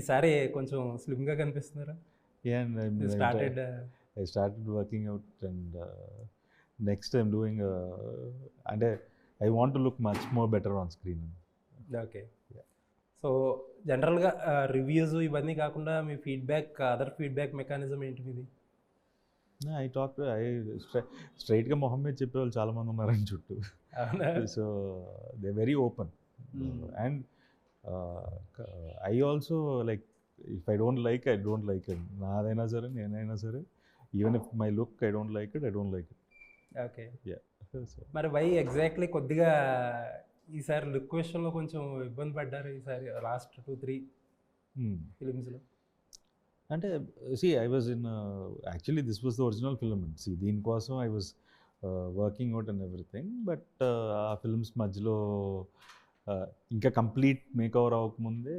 ఈసారి కొంచెం స్లిమ్గా కనిపిస్తున్నారా? Yeah, and started I started working out, and next I'm doing and I want to look much more better on screen. Okay. Yeah. So జనరల్గా reviews ఇవన్నీ కాకుండా మీ feedback, other feedback mechanism ఏంటి మీది? I talk స్ట్రైట్గా మొహం మీద చెప్పేవాళ్ళు చాలామంది ఉన్నారని చుట్టూ. అవునా? So they very open, and I also like if I don't like it, నాదైనా సరే నేనైనా సరే, even if my look I don't like it. Okay. Yeah. So, మరి వై ఎగ్జాక్ట్లీ కొద్దిగా ఈసారి లుక్ విషయంలో కొంచెం ఇబ్బంది పడ్డారు ఈసారి లాస్ట్ 2-3 ఫిలిమ్స్లో? అంటే I was in actually this was the original film and దీనికోసం I was working out and everything, but ఆ ఫిల్మ్స్ మధ్యలో ఇంకా కంప్లీట్ మేకవర్ అవ్వకముందే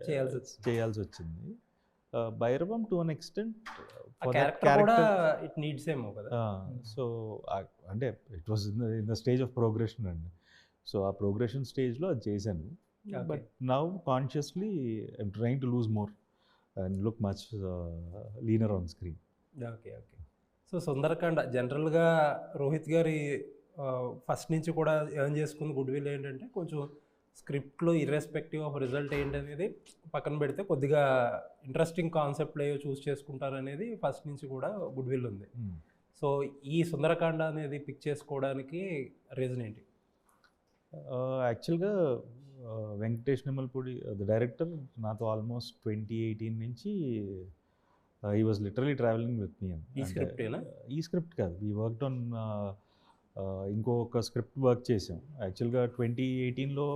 చేయాల్సి వచ్చింది. భైరవం టు అన్ ఎక్స్టెంట్ కూడా ఇట్ నీడ్స్ ఏమో కదా. సో అంటే it was in the stage of progression అండి. సో ఆ ప్రోగ్రెషన్ స్టేజ్లో అది చేశాను, but now consciously I'm trying to lose more and look much leaner on screen. Okay. So Sundarakanda జనరల్గా రోహిత్ గారి ఫస్ట్ నుంచి కూడా ఎర్న్ చేసుకున్న గుడ్ విల్ ఏంటంటే కొంచెం స్క్రిప్ట్లో ఇర్రెస్పెక్టివ్ ఆఫ్ రిజల్ట్ ఏంటి అనేది పక్కన పెడితే కొద్దిగా ఇంట్రెస్టింగ్ కాన్సెప్ట్లు ఏవో చూస్ చేసుకుంటారు అనేది ఫస్ట్ నుంచి కూడా గుడ్ విల్ ఉంది. సో ఈ సుందరకాండ అనేది పిక్ చేసుకోవడానికి రీజన్ ఏంటి? యాక్చువల్గా వెంకటేష్ నిమ్మల్పూడి ద డైరెక్టర్ నాతో ఆల్మోస్ట్ 2018 నుంచి he was literally travelling with me. ఈ స్క్రిప్ట్ కాదు, వీ వర్క్డ్ ఆన్ ఇంకొక స్క్రిప్ట్ వర్క్ చేసాం. యాక్చువల్గా 2018లో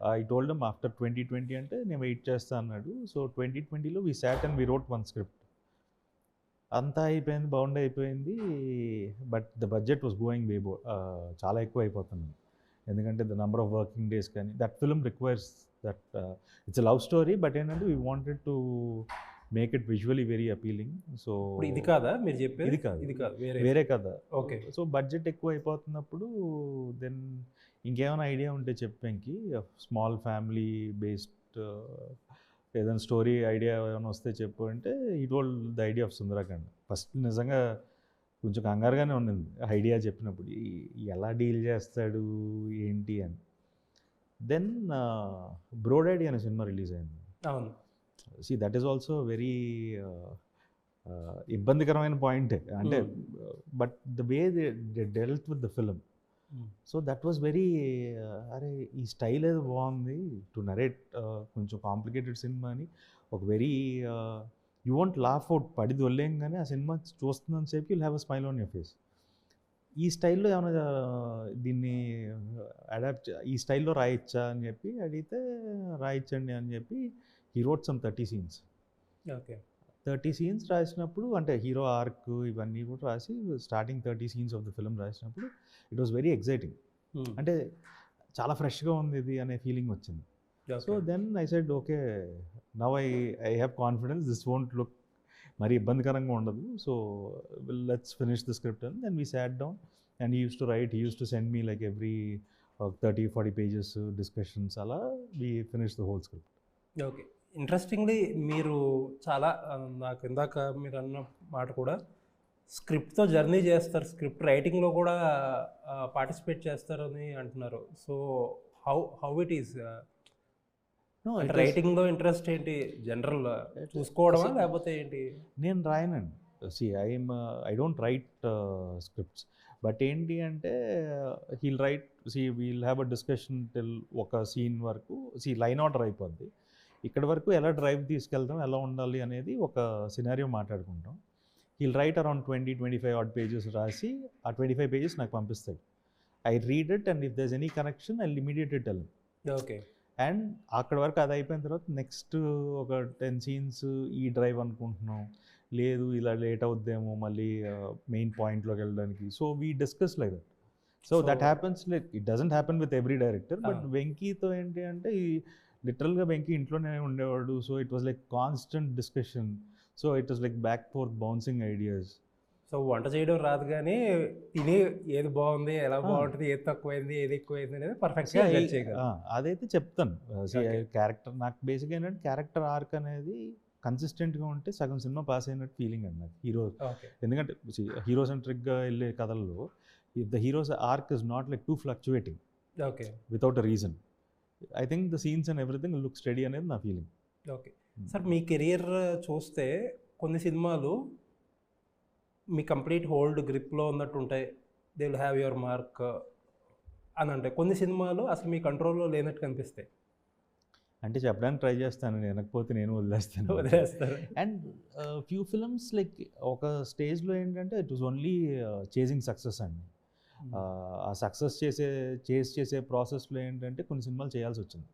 ఐ టోల్డ్ దెమ్ ఆఫ్టర్ 2020 అంటే నేను వెయిట్ చేస్తా అన్నాడు. సో 2020లో we sat and we wrote one script. అంతా అయిపోయింది, బౌండ్ అయిపోయింది, but the budget was going చాలా ఎక్కువ అయిపోతుంది. ఎందుకంటే the number of working days కానీ that film requires that it's a love story, but ఏంటంటే we wanted to make it visually very appealing. So ఇది కాదా మీరు చెప్పేది? ఇది కాదు, వేరే కథ. ఓకే. సో బడ్జెట్ ఎక్కువ అయిపోతున్నప్పుడు దెన్ ఇంకేమైనా ఐడియా ఉంటే చెప్పానికి, స్మాల్ ఫ్యామిలీ బేస్డ్ ఏదైనా స్టోరీ ఐడియా ఏమైనా వస్తే చెప్పు అంటే ఈ told the idea of Sundarakanda. First నిజంగా కొంచెం కంగారుగానే ఉండింది ఐడియా చెప్పినప్పుడు, ఎలా డీల్ చేస్తాడు ఏంటి అని. దెన్ బ్రోడాడీ అనే సినిమా రిలీజ్ అయింది. అవును. దట్ ఈస్ ఆల్సో వెరీ ఇబ్బందికరమైన పాయింటే, అంటే but the way they dealt with the film, so that was very అరే ఈ స్టైల్ ఏదో బాగుంది టు నరేట్ కొంచెం కాంప్లికేటెడ్ సినిమా అని. ఒక very you want laugh out, పడి దొల్లేంగానే ఆ సినిమా చూస్తుందని చెప్పి you'll have a smile on your face. ఈ స్టైల్లో ఏమైనా దీన్ని అడాప్ట్ ఈ స్టైల్లో రాయొచ్చా అని చెప్పి అడిగితే రాయొచ్చండి అని చెప్పి he wrote some 30 scenes. Okay. 30 scenes రాసినప్పుడు, అంటే హీరో ఆర్క్ ఇవన్నీ కూడా రాసి starting 30 scenes of the film రాసినప్పుడు ఇట్ వాస్ వెరీ ఎక్సైటింగ్. అంటే చాలా ఫ్రెష్గా ఉంది ఇది అనే ఫీలింగ్ వచ్చింది. So then I said okay, now I have confidence, this won't look మరి ఇబ్బందికరంగా ఉండదు. So let's finish the script and then we sat down and he used to write, he used to send me like every 30-40 pages discussions, అలా we finish the whole script. Okay. Interestingly మీరు చాలా నాకు ఇందాక మీరు అన్న మాట కూడా స్క్రిప్ట్తో journey చేస్తారు, స్క్రిప్ట్ రైటింగ్లో కూడా పార్టిసిపేట్ చేస్తారని అంటున్నారు. సో హౌ ఇట్ ఈస్ రైటింగ్లో ఇంట్రెస్ట్ ఏంటి? జనరల్ చూసుకోవడమా లేకపోతే ఏంటి? నేను రాయనండి. I don't write scripts, but ఏంటి అంటే he'll write, we'll have a discussion till ఒక సీన్ వరకు, లైన్ ఆర్డర్ అయిపోద్ది. ఇక్కడ వరకు ఎలా డ్రైవ్ తీసుకెళ్తాం, ఎలా ఉండాలి అనేది ఒక సినారియో మాట్లాడుకుంటాం. He'll write around 20-25 odd pages రాసి ఆ 25 pages నాకు పంపిస్తాడు. I read it and if there is any correction I immediately tell him. Okay. And అక్కడ వరకు అది అయిపోయిన తర్వాత నెక్స్ట్ ఒక 10 scenes ఈ డ్రైవ్ అనుకుంటున్నాం, లేదు ఇలా లేట్ అవుద్దేమో మళ్ళీ మెయిన్ పాయింట్లోకి వెళ్ళడానికి. So we discuss like that. So that happens, like it doesn't happen with every director, but వెంకీతో ఏంటి అంటే లిటరల్గా వెంకీ ఇంట్లోనే ఉండేవాడు. So it was like constant discussion. So it was like back forth bouncing ideas. So వంట చేయడం రాదు కానీ తిని ఏది బాగుంది, ఎలా బాగుంటుంది, ఏది తక్కువైంది, ఏది ఎక్కువైంది అనేది పర్ఫెక్ట్గా జడ్జ్ చేయగలరు. అదైతే చెప్తాను. క్యారెక్టర్ నాకు బేసిక్గా ఏంటంటే క్యారెక్టర్ ఆర్క్ అనేది కన్సిస్టెంట్గా ఉంటే సగం సినిమా పాస్ అయినట్టు ఫీలింగ్ అండి నాకు హీరో. ఎందుకంటే హీరో సెంట్రిక్గా వెళ్ళే కథల్లో if the heroes arc is not like two fluctuating okay without a reason, I think the scenes and everything look study అనేది నా ఫీలింగ్. ఓకే సార్, మీ కెరియర్ చూస్తే కొన్ని సినిమాలు మీ కంప్లీట్ హోల్డ్ గ్రిప్లో ఉన్నట్టు ఉంటాయి, they will have your mark అని అంటే, కొన్ని సినిమాలు అసలు మీ కంట్రోల్లో లేనట్టు కనిపిస్తాయి. అంటే చెప్పడానికి ట్రై చేస్తాను, వినకపోతే నేను వదిలేస్తాను. అండ్ ఫ్యూ ఫిల్మ్స్ లైక్ ఒక స్టేజ్లో ఏంటంటే it was only chasing success అండి. ఆ సక్సెస్ చేసే ప్రాసెస్లో ఏంటంటే కొన్ని సినిమాలు చేయాల్సి వచ్చింది.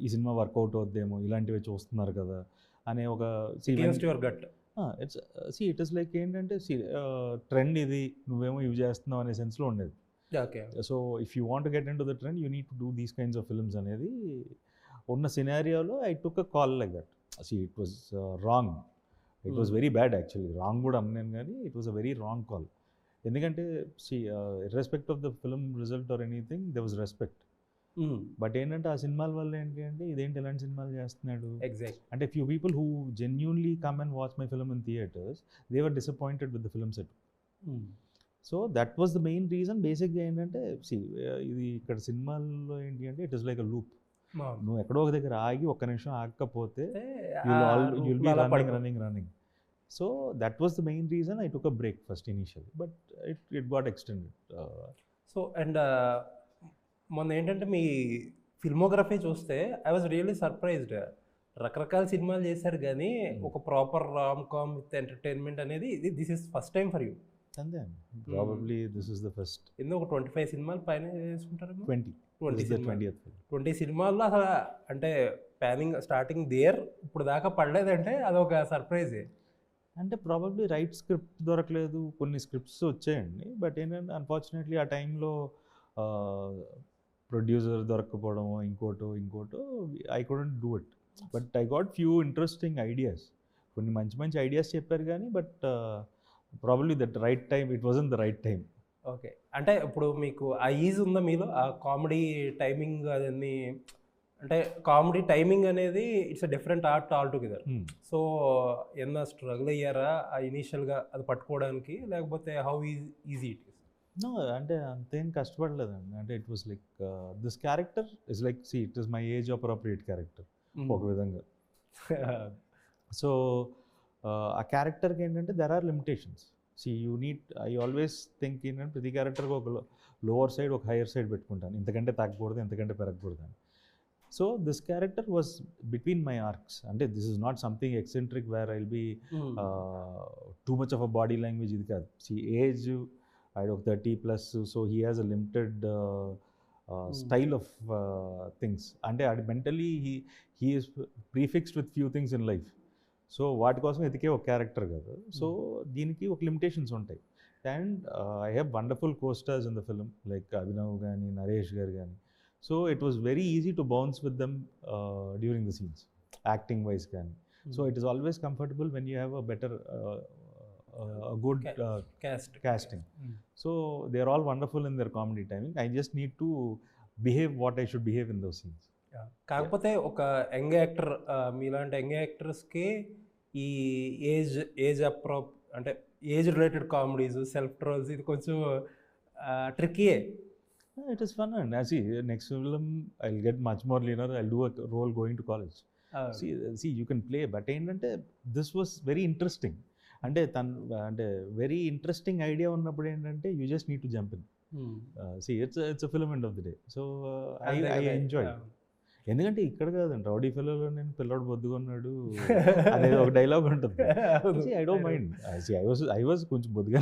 ఈ సినిమా వర్కౌట్ అవుద్దేమో, ఇలాంటివి చూస్తున్నారు కదా అనే ఒక గట్. ఇట్ ఇస్ లైక్ ఏంటంటే ట్రెండ్ ఇది, నువ్వేమో యూజ్ చేస్తున్నావు అనే సెన్స్లో ఉండేది. Okay so if you want get in to the trend you need to do these kinds of films అనేది ఉన్న సినారియోలో I took a call like that. It was wrong, it was very bad actually. Wrong కూడా అన్నాను కానీ it was a very wrong call. ఎందుకంటే irrespective of the film result or anything they was respect. But ఏంటంటే ఆ సినిమాల వల్ల ఏంటి అంటే ఇదేంటి ఇలాంటి సినిమాలు చేస్తున్నాడు. ఎగ్జాక్ట్. అంటే few people who genuinely come and watch my film in theatres they were disappointed with the film set. So that was the main reason. బేసిక్గా ఏంటంటే ఇది ఇక్కడ సినిమాల్లో ఏంటి అంటే it is like a loop. నువ్వు ఎక్కడో ఒక దగ్గర ఆగి ఒక్క నిమిషం ఆగకపోతే you'll be running. So that was the main reason I took a break first initially, but it got extended. So and మొన్న ఏంటంటే మీ ఫిల్మోగ్రఫీ చూస్తే ఐ వాజ్ రియల్లీ సర్ప్రైజ్డ్. రకరకాల సినిమాలు చేశారు కానీ ఒక proper rom com with entertainment అనేది this is first time for you. అంతే probably this is the first. ఎన్నో ఒక 25 సినిమాలు పైన చేసుకుంటారు. 20 సినిమాల్లో అసలు అంటే ప్యానింగ్ స్టార్టింగ్ దేర్ ఇప్పుడు దాకా పడలేదంటే అదొక సర్ప్రైజే. అంటే ప్రాబబ్లీ రైట్ స్క్రిప్ట్ దొరకలేదు, కొన్ని స్క్రిప్ట్స్ వచ్చాయండి. బట్ ఏంటంటే అన్ఫార్చునేట్లీ ఆ టైంలో ప్రొడ్యూసర్ దొరకపోవడమో ఇంకోటో I couldn't do it. But I got few interesting ideas, కొన్ని మంచి ఐడియాస్ చెప్పారు కానీ but probably that right time it wasn't the right time. Okay, అంటే ఇప్పుడు మీకు ఆ ఈజ్ ఉందా మీలో, ఆ కామెడీ టైమింగ్ అదన్నీ? అంటే కామెడీ టైమింగ్ అనేది it's a different art altogether. So ఏమన్నా స్ట్రగుల్ అయ్యారా ఇనీషియల్గా అది పట్టుకోవడానికి, లేకపోతే how easy it is? No, అంటే అంతేం కష్టపడలేదండి. అంటే it was like this character is like it is my age appropriate character ఒక విధంగా. సో ఆ క్యారెక్టర్కి ఏంటంటే there are limitations. I always think ఏంటంటే ప్రతి క్యారెక్టర్కి ఒక లోవర్ సైడ్ ఒక హైయర్ సైడ్ పెట్టుకుంటాను, ఇంతకంటే తగ్గకూడదు ఇంతకంటే పెరగకూడదు అని. So this character was between my arcs. అంటే this is not something eccentric where I will be too much of a body language. ఇది కాదు. ఏజ్ ఐ ఒక 30+, so he has a limited style of things. అంటే అది mentally he is prefixed with few things in life. So వాటి కోసం ఎతికే ఒక character కాదు. So దీనికి ఒక లిమిటేషన్స్ ఉంటాయి. And I have wonderful costars in the film like Abhinav కానీ నరేష్ గారు కానీ. So it was very easy to bounce with them during the scenes, acting wise కానీ. So it is always comfortable when you have a better good casting. So they are all wonderful in their comedy timing. I just need to behave what I should behave in those scenes. కాకపోతే ఒక young actor, మీలాంటి young యాక్టర్స్కి ఈ age అంటే age related comedies, self trolls ఇది కొంచెం ట్రిక్కీయే. It is fun, and see next film I'll get much more leaner. I'll do a role going to college. See you can play, but ఏంటంటే this was very interesting. అంటే very interesting idea ఉన్నప్పుడు ఏంటంటే you just need to jump in. It's a film end of the day. So I enjoy. ఎందుకంటే ఇక్కడ కాదండి, rowdy ఫిల్మ్లో నేను పిల్లోడు బొద్దుకున్నాడు అనేది ఒక డైలాగ్ ఉంటుంది. I don't mind. I was కొంచెం బొద్దుగా